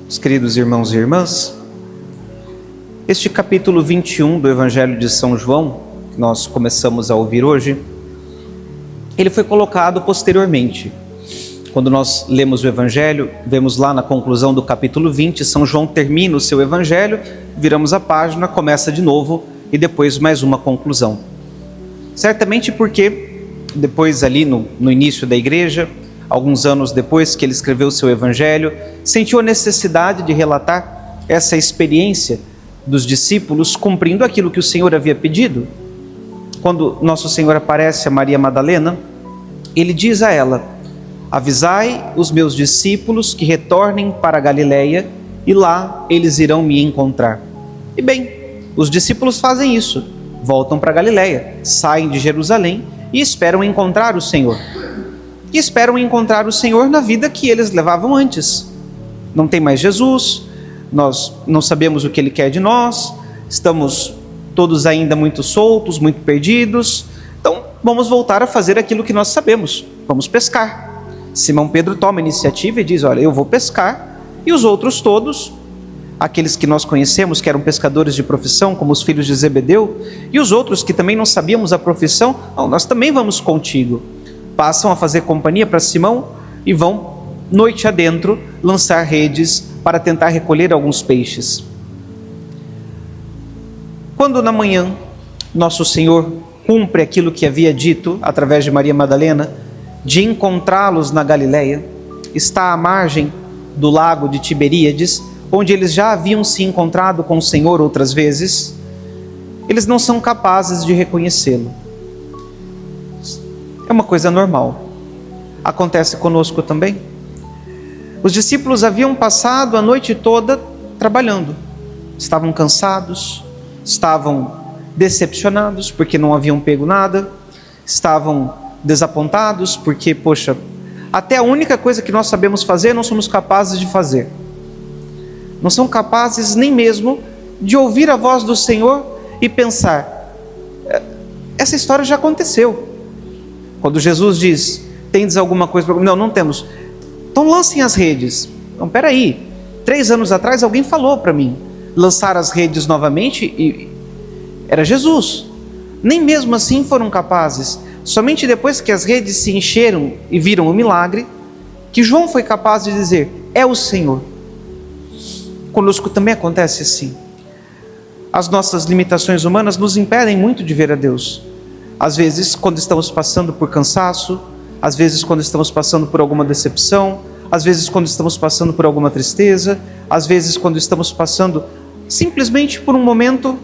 Meus queridos irmãos e irmãs, este capítulo 21 do Evangelho de São João, que nós começamos a ouvir hoje, ele foi colocado posteriormente. Quando nós lemos o Evangelho, vemos lá na conclusão do capítulo 20, São João termina o seu Evangelho, viramos a página, começa de novo e depois mais uma conclusão. Certamente porque depois ali no início da igreja, alguns anos depois que ele escreveu o seu Evangelho, sentiu a necessidade de relatar essa experiência dos discípulos cumprindo aquilo que o Senhor havia pedido. Quando Nosso Senhor aparece a Maria Madalena, ele diz a ela: avisai os meus discípulos que retornem para a Galileia e lá eles irão me encontrar. E bem, os discípulos fazem isso, voltam para a Galileia, saem de Jerusalém e esperam encontrar o Senhor. E esperam encontrar o Senhor na vida que eles levavam antes. Não tem mais Jesus, nós não sabemos o que Ele quer de nós, estamos todos ainda muito soltos, muito perdidos, então vamos voltar a fazer aquilo que nós sabemos, vamos pescar. Simão Pedro toma a iniciativa e diz: olha, eu vou pescar, e os outros todos, aqueles que nós conhecemos que eram pescadores de profissão, como os filhos de Zebedeu, e os outros que também não sabíamos a profissão, nós também vamos contigo. Passam a fazer companhia para Simão e vão, noite adentro, lançar redes para tentar recolher alguns peixes. Quando na manhã Nosso Senhor cumpre aquilo que havia dito através de Maria Madalena, de encontrá-los na Galileia, está à margem do lago de Tiberíades, onde eles já haviam se encontrado com o Senhor outras vezes, eles não são capazes de reconhecê-lo. É uma coisa normal. Acontece conosco também. Os discípulos haviam passado a noite toda trabalhando. Estavam cansados, estavam decepcionados porque não haviam pego nada, estavam desapontados porque, poxa, até a única coisa que nós sabemos fazer não somos capazes de fazer. Não são capazes nem mesmo de ouvir a voz do Senhor e pensar: essa história já aconteceu. Quando Jesus diz: tendes alguma coisa para comer? Não, não temos. Então lancem as redes. Não, peraí, 3 anos atrás alguém falou para mim lançar as redes novamente e era Jesus. Nem mesmo assim foram capazes. Somente depois que as redes se encheram e viram o milagre, que João foi capaz de dizer: é o Senhor. Conosco também acontece assim. As nossas limitações humanas nos impedem muito de ver a Deus. Às vezes, quando estamos passando por cansaço, às vezes quando estamos passando por alguma decepção, às vezes quando estamos passando por alguma tristeza, às vezes quando estamos passando simplesmente por um momento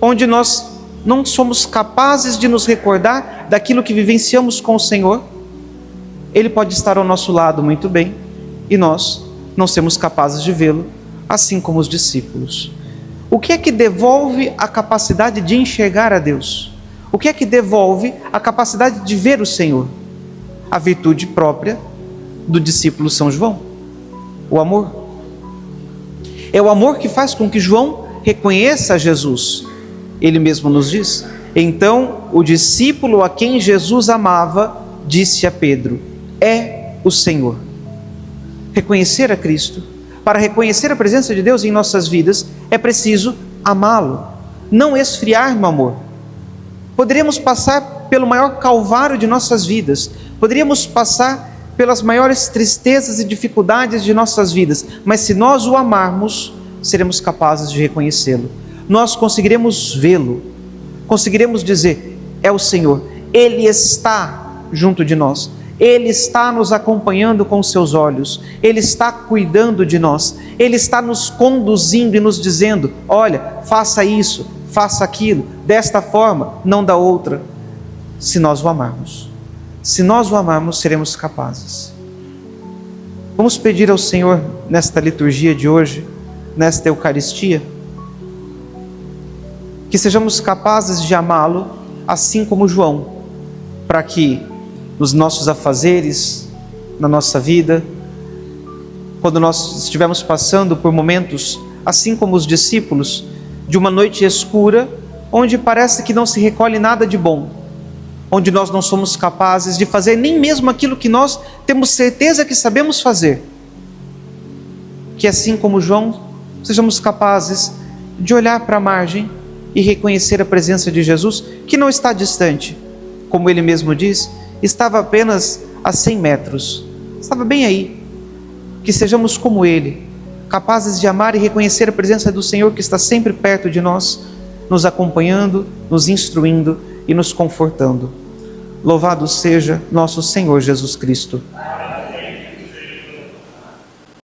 onde nós não somos capazes de nos recordar daquilo que vivenciamos com o Senhor, Ele pode estar ao nosso lado muito bem e nós não sermos capazes de vê-lo, assim como os discípulos. O que é que devolve a capacidade de enxergar a Deus? O que é que devolve a capacidade de ver o Senhor? A virtude própria do discípulo São João, o amor. É o amor que faz com que João reconheça Jesus. Ele mesmo nos diz: então o discípulo a quem Jesus amava disse a Pedro: é o Senhor. Reconhecer a Cristo, para reconhecer a presença de Deus em nossas vidas, é preciso amá-lo, não esfriar no amor. Poderíamos passar pelo maior calvário de nossas vidas, poderíamos passar pelas maiores tristezas e dificuldades de nossas vidas, mas se nós o amarmos, seremos capazes de reconhecê-lo. Nós conseguiremos vê-lo, conseguiremos dizer: é o Senhor, Ele está junto de nós, Ele está nos acompanhando com os seus olhos, Ele está cuidando de nós, Ele está nos conduzindo e nos dizendo: olha, faça isso, faça aquilo, desta forma, não da outra. Se nós o amarmos, se nós o amarmos, seremos capazes. Vamos pedir ao Senhor nesta liturgia de hoje, nesta Eucaristia, que sejamos capazes de amá-lo assim como João, para que nos nossos afazeres, na nossa vida, quando nós estivermos passando por momentos, assim como os discípulos, de uma noite escura, onde parece que não se recolhe nada de bom, onde nós não somos capazes de fazer nem mesmo aquilo que nós temos certeza que sabemos fazer. que assim como João, sejamos capazes de olhar para a margem e reconhecer a presença de Jesus, que não está distante. Como ele mesmo diz, estava apenas a 100 metros, estava bem aí. Que sejamos como ele, capazes de amar e reconhecer a presença do Senhor que está sempre perto de nós, nos acompanhando, nos instruindo e nos confortando. Louvado seja nosso Senhor Jesus Cristo.